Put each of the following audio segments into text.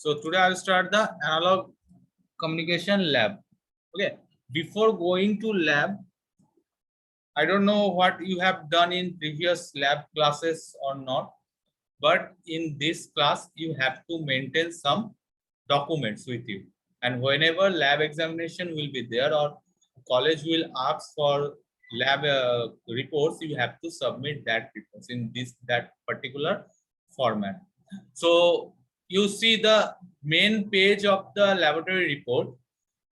So today I'll start the analog communication lab. Okay. Before going to lab, I don't know what you have done in previous lab classes or not, but in this class you have to maintain some documents with you. And whenever lab examination will be there or college will ask for lab reports, you have to submit that reports in that particular format. So you see the main page of the laboratory report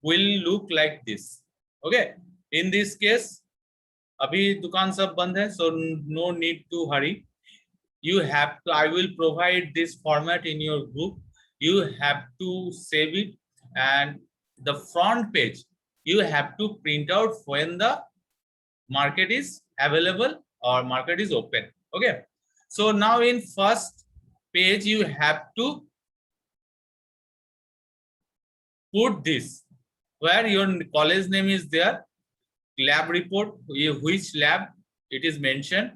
will look like this. Okay. In this case, अभी दुकान सब बंद है, so no need to hurry. You have to, I will provide this format in your group. You have to save it, and the front page you have to print out when the market is available or market is open. Okay. So now in first page you have to put this where your college name is there, lab report, which lab it is mentioned,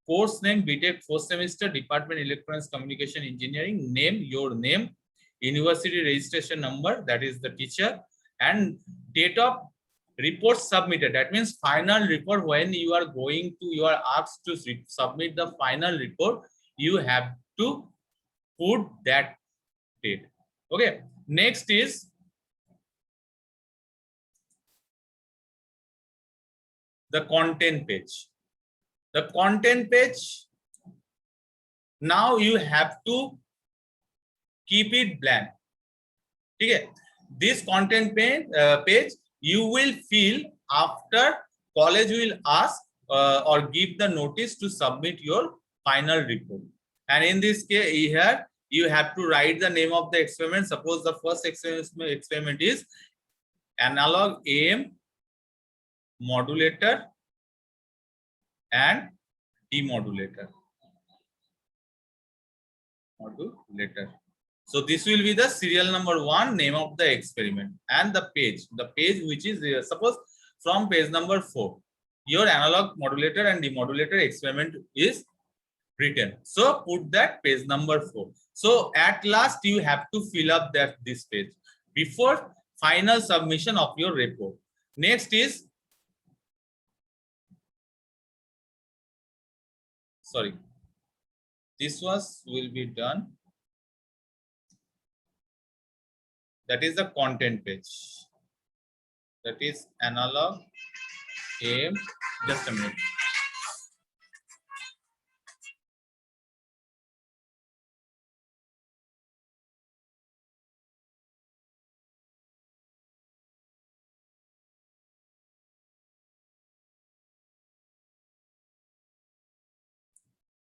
course name, BTech 4th semester, department electronics communication engineering, name, your name, university registration number, that is the teacher, and date of report submitted. That means final report. When you are going to, you are asked to submit the final report, you have to put that date. Okay. Next is the content page. The content page, now you have to keep it blank. Okay. This content page you will fill after college will ask or give the notice to submit your final report. And in this case here you have to write the name of the experiment. Suppose the first experiment is analog AM modulator and demodulator. So this will be the serial number 1, name of the experiment, and the page which is suppose from page number 4 your analog modulator and demodulator experiment is written. So put that page number 4. So at last you have to fill up this page before final submission of your report. Next is, sorry, this will be done. That is the content page. That is analog AM. Just a minute.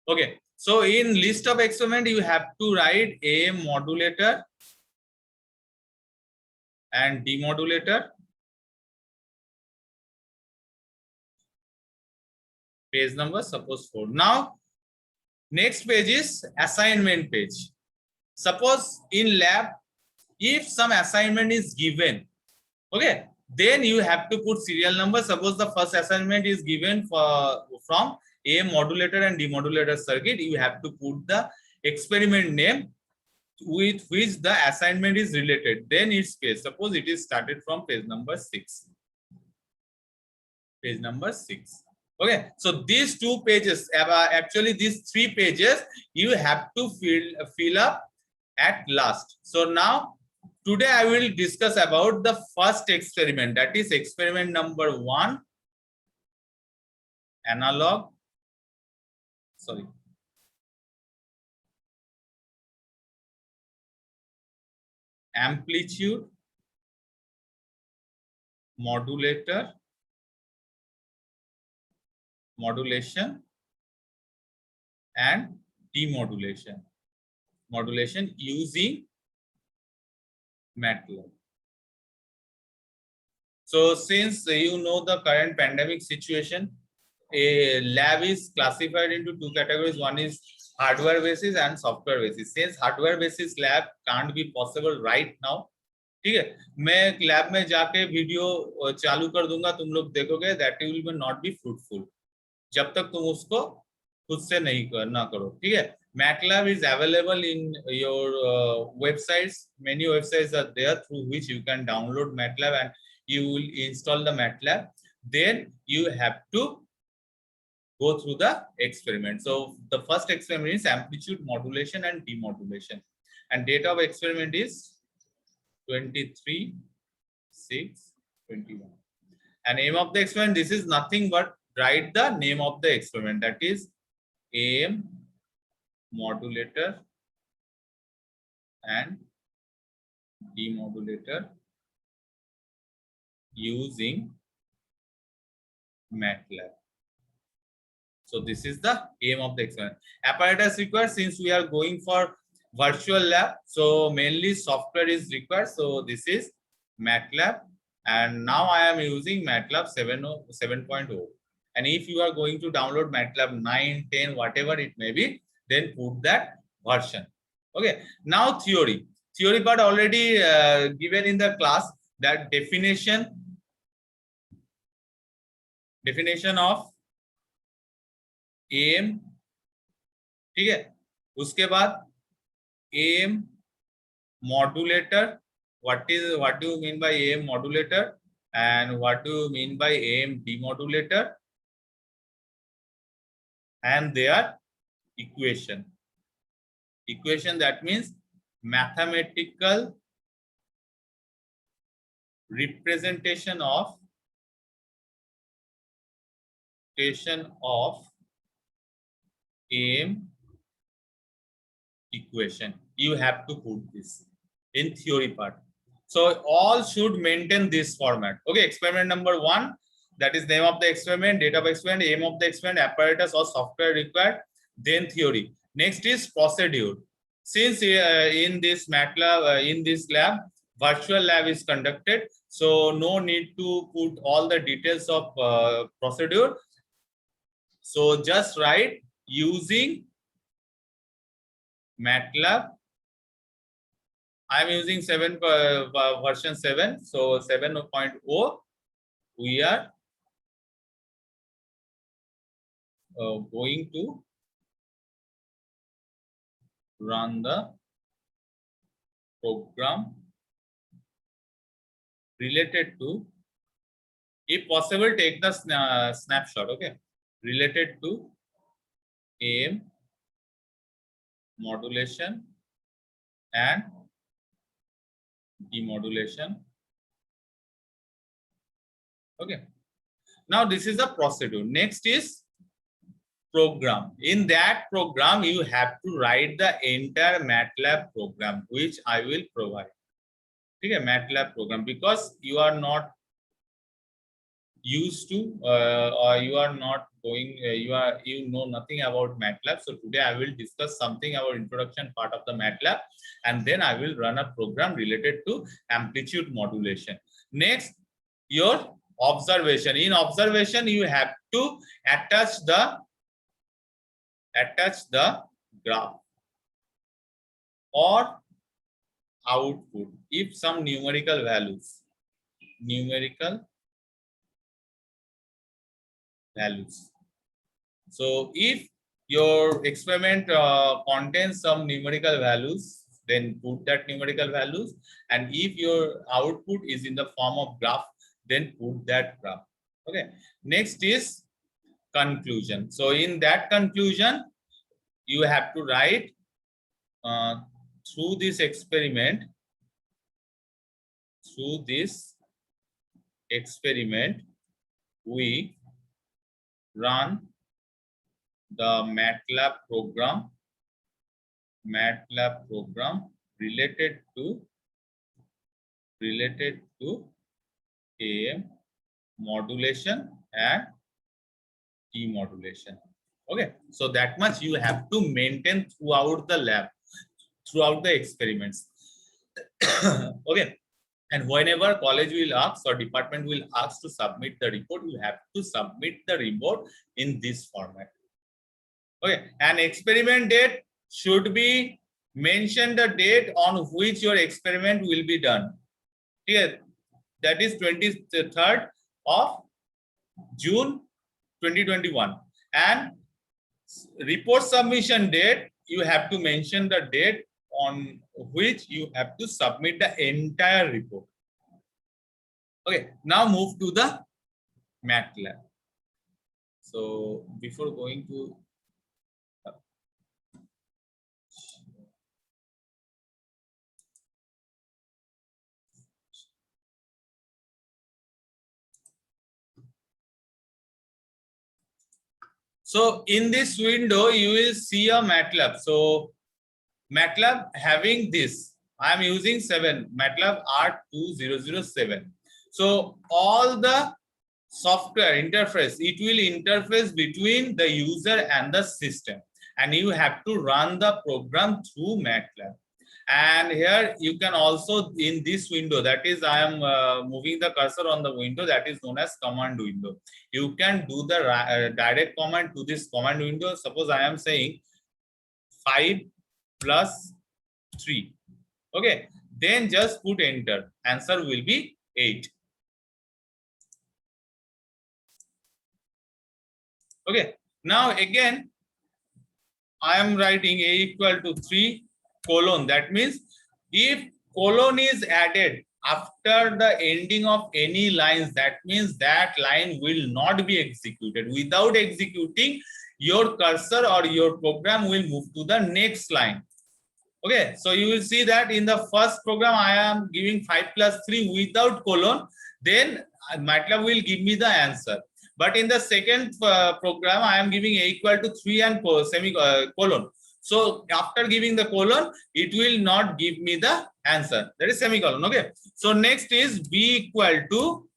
Okay. So in list of experiment you have to write AM modulator and demodulator, page number suppose 4. Now next page is assignment page. Suppose in lab if some assignment is given, okay, then you have to put serial number. Suppose the first assignment is given from AM modulator and demodulator circuit, you have to put the experiment name with which the assignment is related, then its page. Suppose it is started from page number 6. Page number 6. Okay. So these 2 pages, actually these 3 pages, you have to fill up at last. So now today I will discuss about the first experiment, that is experiment number 1, analog. Sorry. Amplitude, modulator, modulation, and demodulation. Modulation using MATLAB. So since you know the current pandemic situation, a lab is classified into 2 categories. One is hardware basis and software basis. Since hardware basis lab can't be possible right now, ठीक है, मैं lab में जाके video चालू कर दूंगा, तुम लोग देखोगे, that will not be fruitful जब तक तुम उसको खुद से नहीं करना करो. ठीक है. MATLAB is available in your websites. Many websites are there through which you can download MATLAB and you will install the MATLAB. Then you have to go through the experiment. So the first experiment is amplitude modulation and demodulation. And date of experiment is 23/6/21. And aim of the experiment, this is nothing but write the name of the experiment, that is AM modulator and demodulator using MATLAB. So this is the aim of the experiment. Apparatus required, since we are going for virtual lab, so mainly software is required. So this is MATLAB, and now I am using MATLAB 7.0. And if you are going to download MATLAB 9, 10, whatever it may be, then put that version. Okay. Now theory. Theory part already given in the class, that definition of AM, ठीक है. उसके बाद AM modulator. What do you mean by AM modulator, and what do you mean by AM demodulator, and their equation. That means mathematical representation of AM equation. You have to put this in theory part. So all should maintain this format. Okay, experiment number 1, that is name of the experiment, date of experiment, aim of the experiment, apparatus or software required, then theory. Next is procedure. Since in this MATLAB, in this lab, virtual lab is conducted, so no need to put all the details of procedure. So just write using MATLAB. I am using version 7, so 7.0. We are going to run the program related to, if possible, take the snapshot. Okay, related to AM modulation and demodulation. Okay, now this is the procedure. Next is program. In that program, you have to write the entire MATLAB program, which I will provide. Okay, MATLAB program, because you are not used to or you are not going, you know nothing about MATLAB. So today I will discuss something about introduction part of the MATLAB, and then I will run a program related to amplitude modulation. Next, your observation. In observation, you have to attach the graph or output if some numerical values. So if your experiment contains some numerical values, then put that numerical values, and if your output is in the form of graph, then put that graph. Okay, next is conclusion. So in that conclusion, you have to write through this experiment, we run the MATLAB program related to AM modulation and demodulation. Okay, so that much you have to maintain throughout the lab, throughout the experiments. Okay, and whenever college will ask or department will ask to submit the report, you have to submit the report in this format. Okay, and experiment date should be mention the date on which your experiment will be done. Here, that is 23rd of June 2021, and report submission date you have to mention the date on which you have to submit the entire report. Okay, now move to the MATLAB. So before going to so in this window, you will see a MATLAB. So MATLAB having this, I am using 7, MATLAB R2007. So all the software interface, it will interface between the user and the system. And you have to run the program through MATLAB. And here you can also, in this window, that is I am moving the cursor on the window, that is known as command window. You can do the direct command to this command window. Suppose I am saying 5 plus 3. Okay, then just put enter. Answer will be 8. Okay, now again I am writing a equal to 3 colon. That means if colon is added after the ending of any lines, that means that line will not be executed. Without executing, your cursor or your program will move to the next line. Okay, so you will see that in the first program I am giving 5 plus 3 without colon, then MATLAB will give me the answer. But in the second program, I am giving a equal to 3 and semicolon. So after giving the colon, it will not give me the answer. That is semicolon. Okay. So next is b equal to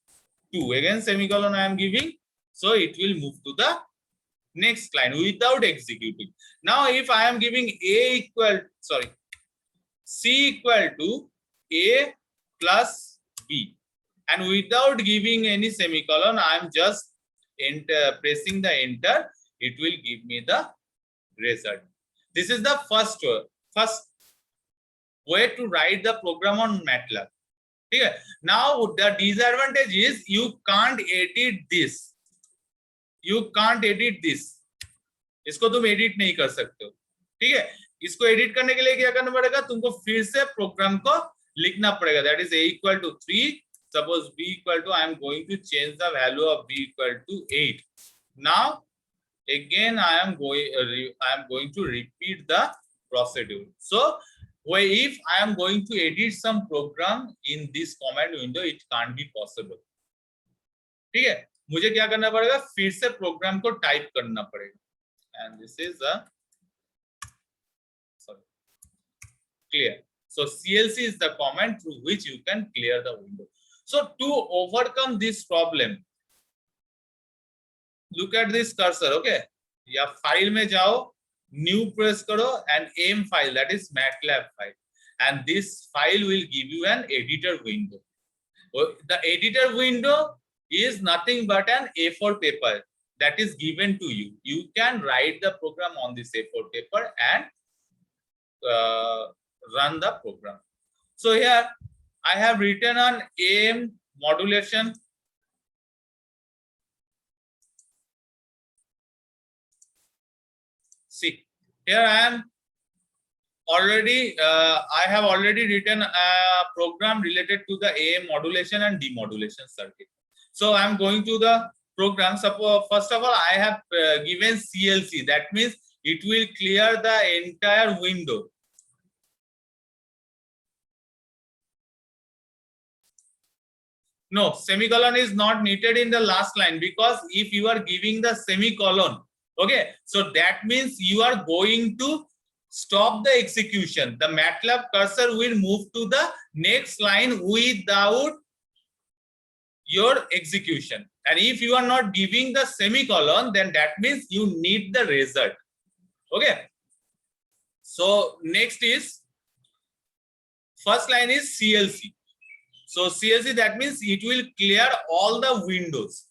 2. Again semicolon I am giving. So it will move to the next line without executing. Now if I am giving c equal to a plus b, and without giving any semicolon, I am just pressing the enter, it will give me the result. This is the first way to write the program on MATLAB. Okay. Now the disadvantage is you can't edit this. You can't edit this. इसको तुम edit नहीं कर सकते हो. ठीक है. इसको edit करने के लिए क्या करना पड़ेगा? तुमको फिर से program को लिखना पड़ेगा. That is a equal to 3. Suppose b equal to, I am going to change the value of b equal to 8. Now again I am going to repeat the procedure. So if I am going to edit some program in this command window, it can't be possible. ठीक है, मुझे क्या करना पड़ेगा? फिर से programme को type करना पड़ेगा. And this is clear. So CLC is the command through which you can clear the window. So to overcome this problem, look at this cursor. Okay, या file में जाओ, new press करो and aim file, that is MATLAB file, and this file will give you an editor window. The editor window is nothing but an A4 paper that is given to you. You can write the program on this A4 paper and run the program. So here I have written on AM modulation. See, here I am already, I have already written a program related to the AM modulation and demodulation circuit. So I am going to the program. Suppose first of all I have given CLC. That means it will clear the entire window. No, semicolon is not needed in the last line, because if you are giving the semicolon, okay, so that means you are going to stop the execution. The MATLAB cursor will move to the next line without your execution. And if you are not giving the semicolon, then that means you need the result. Okay. So next is, first line is CLC. So CLC, that means it will clear all the windows.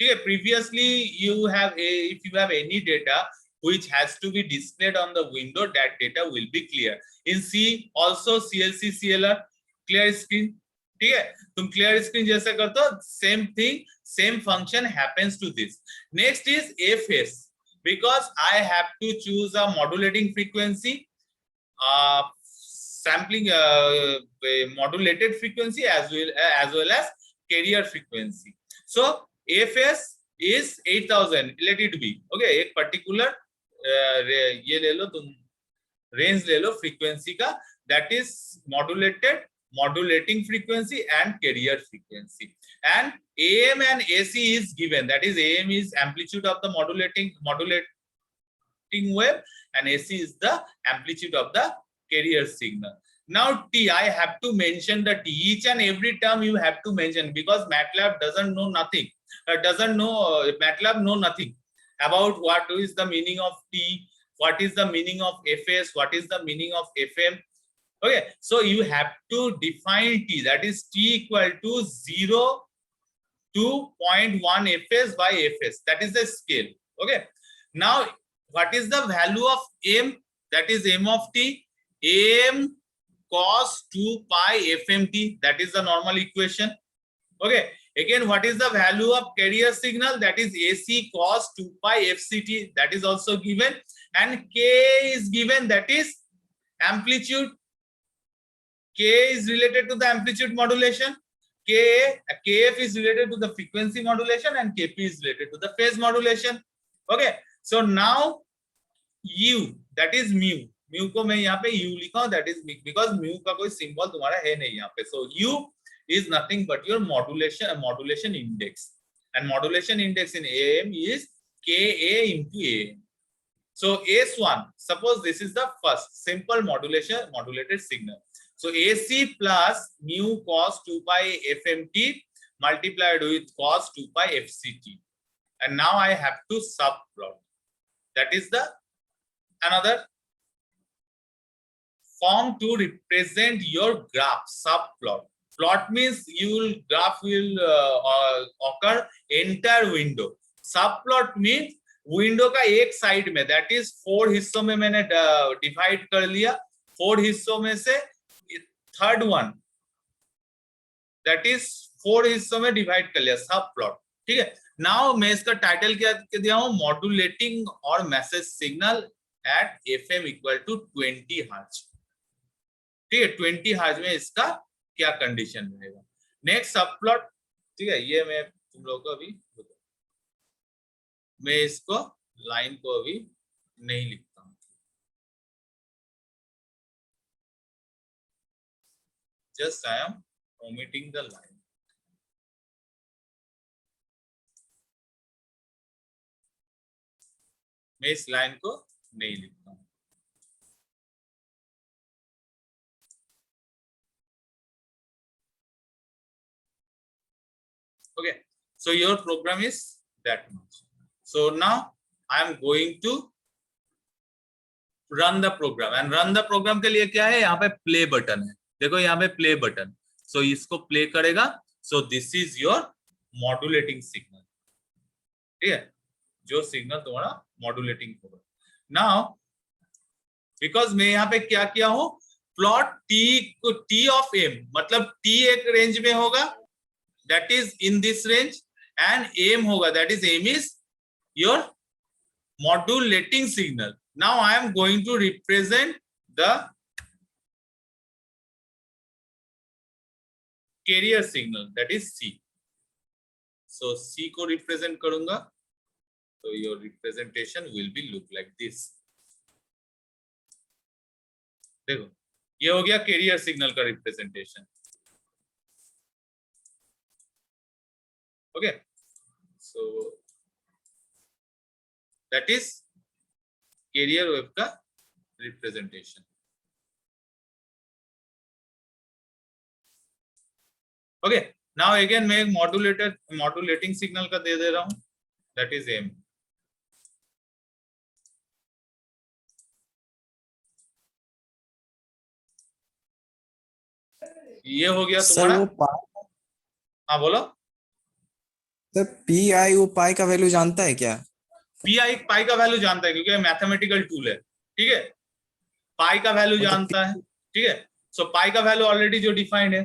Okay. Previously, you have if you have any data which has to be displayed on the window, that data will be clear. In C also CLC CLR, clear screen. ठीक है, तुम clear screen जैसा करते हो, same thing, same function happens to this. Next is FS. because I have to choose a modulating frequency, sampling modulated frequency as well as carrier frequency. So AFS is 8000, let it be. Okay, एक particular ये ले लो तुम, range ले low frequency का, that is modulating frequency and carrier frequency. And AM and AC is given, that is AM is amplitude of the modulating wave and AC is the amplitude of the carrier signal. Now T, I have to mention the T, each and every term you have to mention, because MATLAB doesn't know nothing, MATLAB know nothing about what is the meaning of T, what is the meaning of FS, what is the meaning of FM. Okay, so you have to define T, that is T equal to 0 to 0.1 FS by FS, that is the scale. Okay, now what is the value of M, that is M of T, AM cos 2 pi FMT, that is the normal equation. Okay, again, what is the value of carrier signal, that is AC cos 2 pi FCT, that is also given, and K is given, that is amplitude. K is related to the amplitude modulation, KF is related to the frequency modulation, and KP is related to the phase modulation. Okay, so now U, that is mu को मैं यहाँ पे U लिखा हूँ, that is because mu का कोई symbol तुम्हारा है नहीं यहाँ पे. So U is nothing but your modulation index, and modulation index in AM is Ka into AM. So S1, suppose this is the first simple modulated signal. So AC plus mu cos 2 pi FMT multiplied with cos 2 pi FCT, and now I have to subplot. That is the another form to represent your graph. Subplot. Plot means graph will occur entire window. Subplot means window का एक side में, that is 4 हिस्सों में मैंने divide कर लिया, 4 हिस्सों में से थर्ड वन, दैट इज 4 हिस्सों में डिवाइड कर लिया, सब प्लॉट. ठीक है, नाउ मैं इसका टाइटल क्या दिया हूं, मॉड्यूलेटिंग और message signal at FM equal to 20 hertz. ठीक है, 20 हर्ट्ज में इसका क्या कंडीशन रहेगा. नेक्स्ट सब प्लॉट. ठीक है, ये मैं तुम लोगों को अभी, मैं इसको लाइन को अभी नहीं लिखता हूं, just I am omitting the line. मैं इस लाइन को नहीं लिखता हूं. Okay, so your program is that much. So now I am going to run the program, and run the program के लिए क्या है, यहाँ पे play button है. देखो यहाँ पे play button, so इसको play करेगा. So this is your modulating signal. ठीक है, जो सिग्नल तुम्हारा modulating होगा. Now because मैं यहाँ पे क्या किया हूँ, प्लॉट T of M, मतलब T एक रेंज में होगा, that is in this range, and M होगा, that is M is your modulating signal. Now I am going to represent the carrier signal, that is C. So C को represent करूंगा, so your representation will be look like this. देखो ये हो गया carrier signal का representation. Okay, so that is carrier wave का representation. Okay, now again मैं modulating signal का दे रहा हूं, that is M. ये हो गया तुम्हारा. हाँ बोलो सर. पी आई वो पाई का वैल्यू जानता है क्या? पी पाई का वैल्यू जानता है, क्योंकि मैथमेटिकल टूल है. ठीक है, पाई का वैल्यू जानता है. ठीक है, सो पाई का वैल्यू ऑलरेडी जो डिफाइंड है,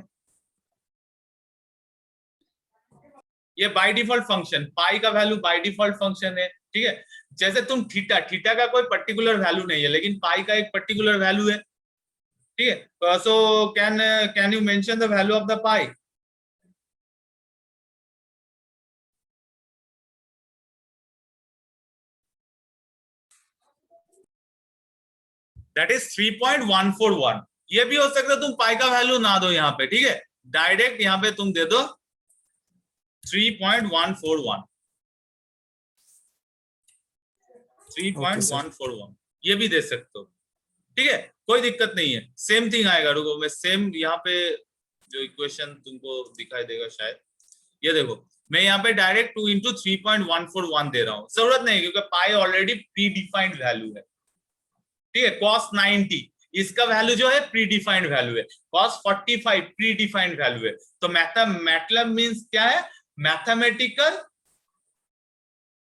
ये बाय डिफॉल्ट फंक्शन, पाई का वैल्यू बाय डिफॉल्ट फंक्शन है. ठीक है, जैसे तुम थीटा, थीटा का कोई पर्टिकुलर वैल्यू नहीं है, लेकिन पाई का एक पर्टिकुलर वैल्यू है, ठीक है। So can you mention the value of the pi? That is 3.141। ये भी हो सकता है तुम पाई का वैल्यू ना दो यहाँ पे, ठीक है, डायरेक्ट यहाँ पे तुम दे दो 3.141, ओके सर। 3.141 ये भी दे सकते हो, ठीक है, कोई दिक्कत नहीं है। सेम थिंग आएगा, रुको मैं सेम यहाँ पे जो इक्वेशन तुमको दिखाई देगा शायद, ये देखो मैं यहाँ पे डायरेक्ट 2 इंटू 3.141 दे रहा हूँ, जरूरत नहीं क्योंकि पाई ऑलरेडी प्री डिफाइंड वैल्यू है, ठीक है। cos 90 इसका वैल्यू जो है प्री डिफाइंड वैल्यू है, cos 45 प्री डिफाइंड वैल्यू है। तो मैटलैब मींस क्या है? मैथमेटिकल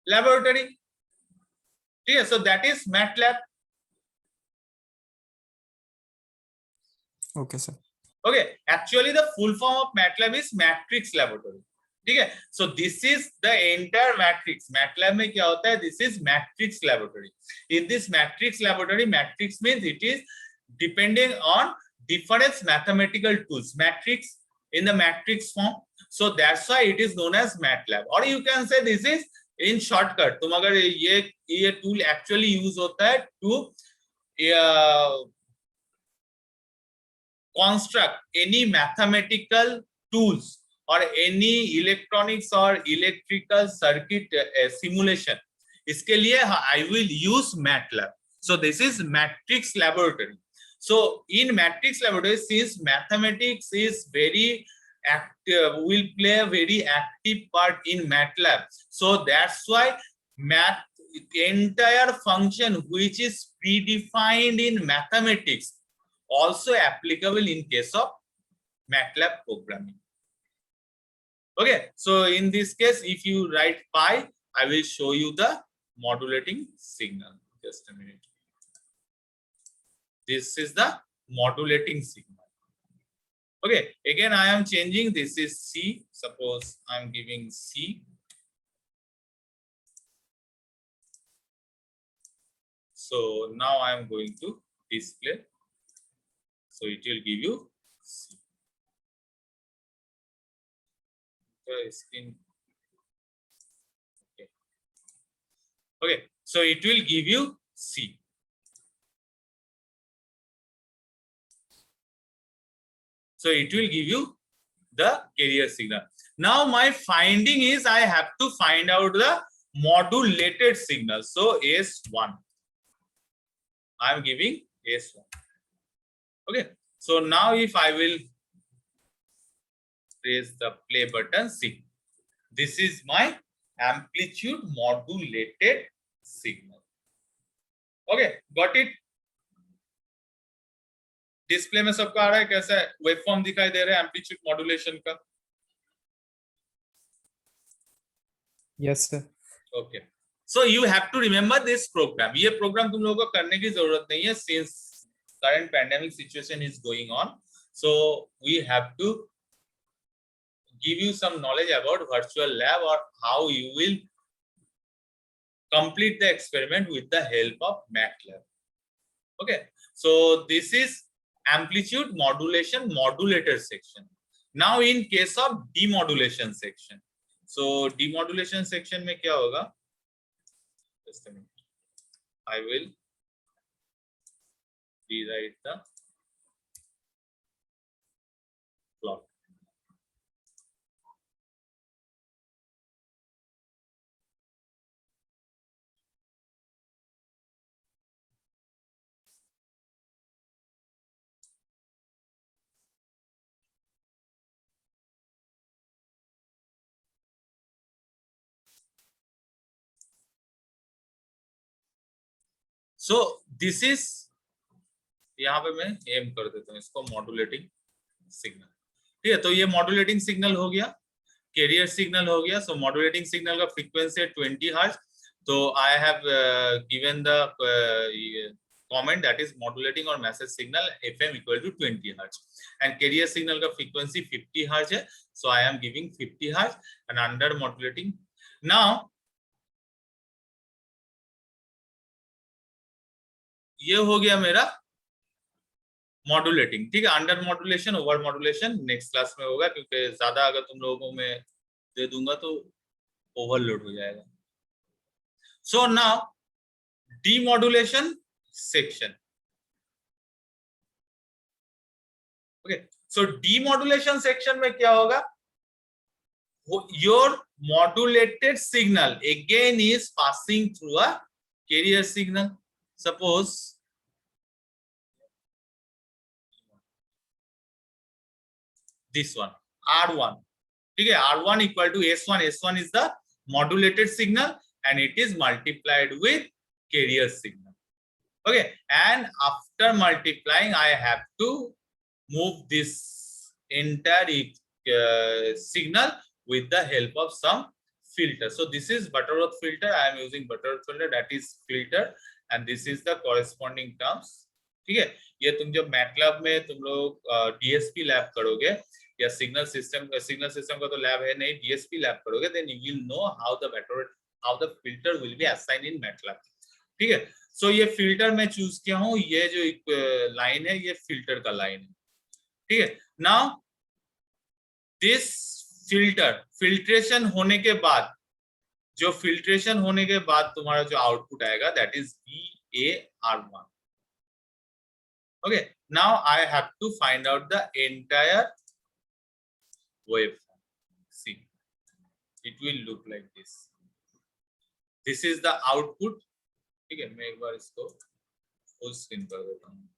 लैबोरेटरी, ठीक है। So that is MATLAB. Okay sir. Okay, actually the full form of MATLAB is matrix laboratory, ठीक है। So this is the entire matrix. MATLAB में क्या होता है? This is matrix laboratory. In this matrix laboratory, matrix means it is depending on different mathematical tools, matrix in the matrix form, so that's why it is known as MATLAB, or you can say this is in shortcut। तुम अगर ये tool actually use होता है to construct any mathematical tools or any electronics or electrical circuit simulation, इसके लिए I will use MATLAB। so this is matrix laboratory। so in matrix laboratory, since mathematics is very active, will play a very active part in MATLAB, so that's why entire function which is predefined in mathematics also applicable in case of MATLAB programming। okay, so in this case if you write pi, I will show you the modulating signal, just a minute। this is the modulating signal। okay, again I am changing, this is C, suppose I am giving C, so now I am going to display, so it will give you C। okay, so it will give you C। so it will give you the carrier signal। now my finding is I have to find out the modulated signal, so S1 I am giving S1। okay, so now if I will press the play button, see, this is my amplitude modulated signal। okay, got it? Display में सबका आ रहा है? कैसा है? Waveform दिखाई दे रहा है एम्पलीट्यूड मॉड्यूलेशन का? Yes sir. Okay, so you have to remember this program. ये प्रोग्राम तुम लोगों को करने की जरूरत नहीं है since current pandemic situation is going on, so we have to give you some knowledge about virtual lab और how you will complete the experiment with the help of MATLAB। okay, so this is amplitude modulation modulator section। now in case of demodulation section, so demodulation section में क्या होगा? just a minute, I will rewrite the plot। so this is, यहाँ पे मैं M कर देता हूँ इसको मॉड्यूलेटिंग सिग्नल, ठीक है। तो ये मॉड्यूलेटिंग सिग्नल हो गया, कैरियर सिग्नल हो गया। सो मॉड्यूलेटिंग सिग्नल का फ्रीक्वेंसी है 20 हर्ट्ज। तो I have given the comment that is modulating or message signal FM equal to 20 hertz and carrier signal का frequency 50 hertz है, so I am giving 50 hertz and under modulating। now ये हो गया मेरा modulating, ठीक है। Under modulation, over modulation next class में होगा, क्योंकि ज्यादा अगर तुम लोगों को मैं दे दूंगा तो ओवरलोड हो जाएगा। So now demodulation section. Okay, so demodulation section में क्या होगा, your modulated signal again is passing through a carrier signal. Suppose this one R1, ठीक है, R1 equal to S1. S1 is the modulated signal and it is multiplied with carrier signal. Okay, and after multiplying I have to move this entire signal with the help of some filter. So this is Butterworth filter. I am using Butterworth filter, that is filter, and this is the corresponding terms. ठीक है, ये तुम जब MATLAB में तुम लोग DSP lab करोगे या सिग्नल सिस्टम का तो लैब है नहीं, DSP लैब करोगे, then you will know how the filter will be assigned in MATLAB. ठीक है, सो ये फिल्टर मैं चूज किया हूँ, ये जो एक लाइन है ये फिल्टर का लाइन है, ठीक है। नाउ दिस फिल्ट्रेशन होने के बाद, जो फिल्ट्रेशन होने के बाद तुम्हारा जो आउटपुट आएगा that is BAR1. Okay, now I have to find out the entire waveform. See, it will look like this. This is the output. ठीक है, मैं एक बार इसको फुल स्क्रीन कर देता हूँ।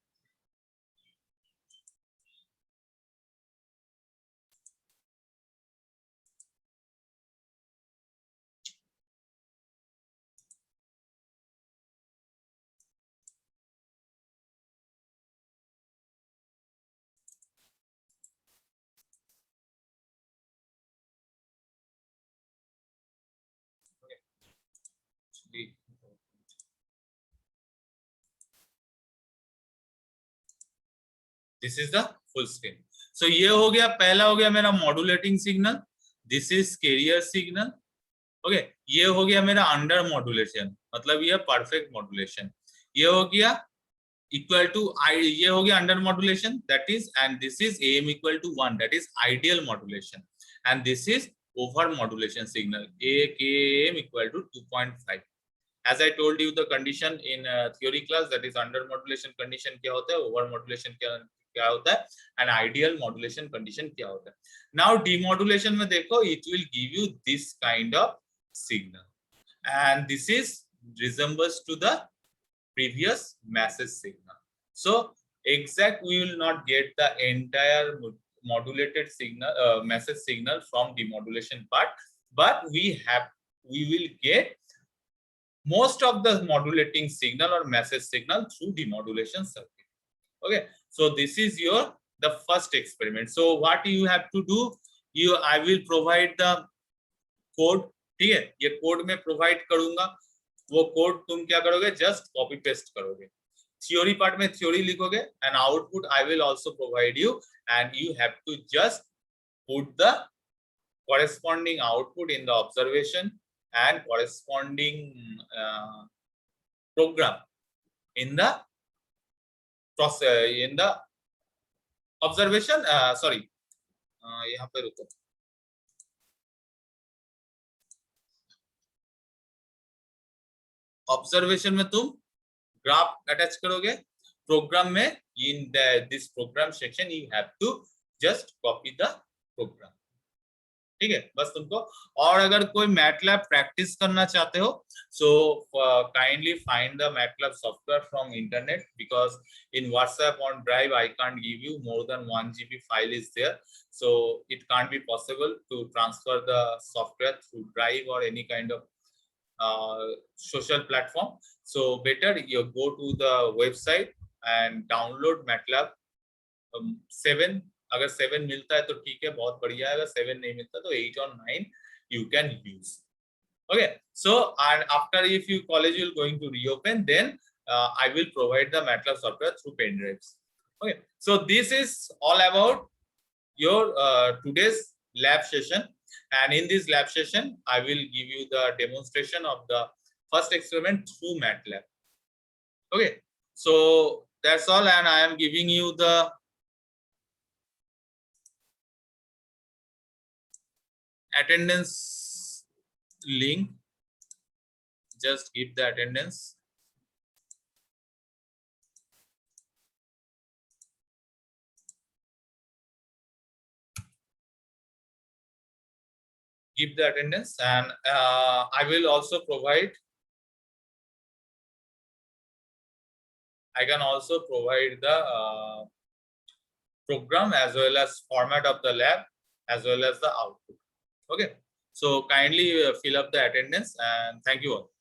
This is the full screen. So ये हो गया, पहला हो गया मेरा modulating signal, this is carrier signal. Okay, ये हो गया मेरा अंडर मॉड्यूलेशन, मतलब ये परफेक्ट मॉड्यूलेशन। ये हो गया इक्वल टू आई, ये हो गया under modulation, that is, and this is AM equal to 1, that is ideal modulation, and this is over modulation signal, AM equal to 2.5. As I told you the condition in theory class, that is under modulation condition क्या होता है, over modulation क्या होता है, and ideal modulation condition क्या होता है. Now demodulation में देखो, it will give you this kind of signal, and this is resembles to the previous message signal. So exact we will not get the entire modulated signal message signal from demodulation part, but we will get most of the modulating signal or message signal through demodulation circuit. Okay, so this is your the first experiment. So what you have to do, I will provide the code, ठीक है, ये code में provide करूंगा, वो code तुम क्या करोगे, just copy paste करोगे, थ्योरी पार्ट में थ्योरी लिखोगे, and output I will also provide you, and you have to just put the corresponding output in the observation and corresponding program in the process in the observation. Sorry, यहाँ पे रुको, observation में तुम graph attach करोगे, program में in this program section you have to just copy the program, ठीक है, बस तुमको। और अगर कोई मैटलैब प्रैक्टिस करना चाहते हो, so kindly find the MATLAB software from internet, because in WhatsApp on drive I can't give you more than 1 GB file is there, so it can't be possible to transfer the software through drive or any kind of social platform. So better you go to the website and download MATLAB 7. अगर 7 मिलता है तो ठीक है, बहुत बढ़िया है, अगर 7 नहीं मिलता तो 8 और 9 you can use. Okay, so and after if you college will going to reopen, then I will provide the MATLAB software through pen drives. Okay, so this is all about your today's lab session, and in this lab session I will give you the demonstration of the first experiment through MATLAB. Okay, So that's all, and I am giving you the attendance link. Just give the attendance. Give the attendance, and I will also provide. I can also provide the program as well as format of the lab as well as the output. Okay, so kindly fill up the attendance, and thank you all.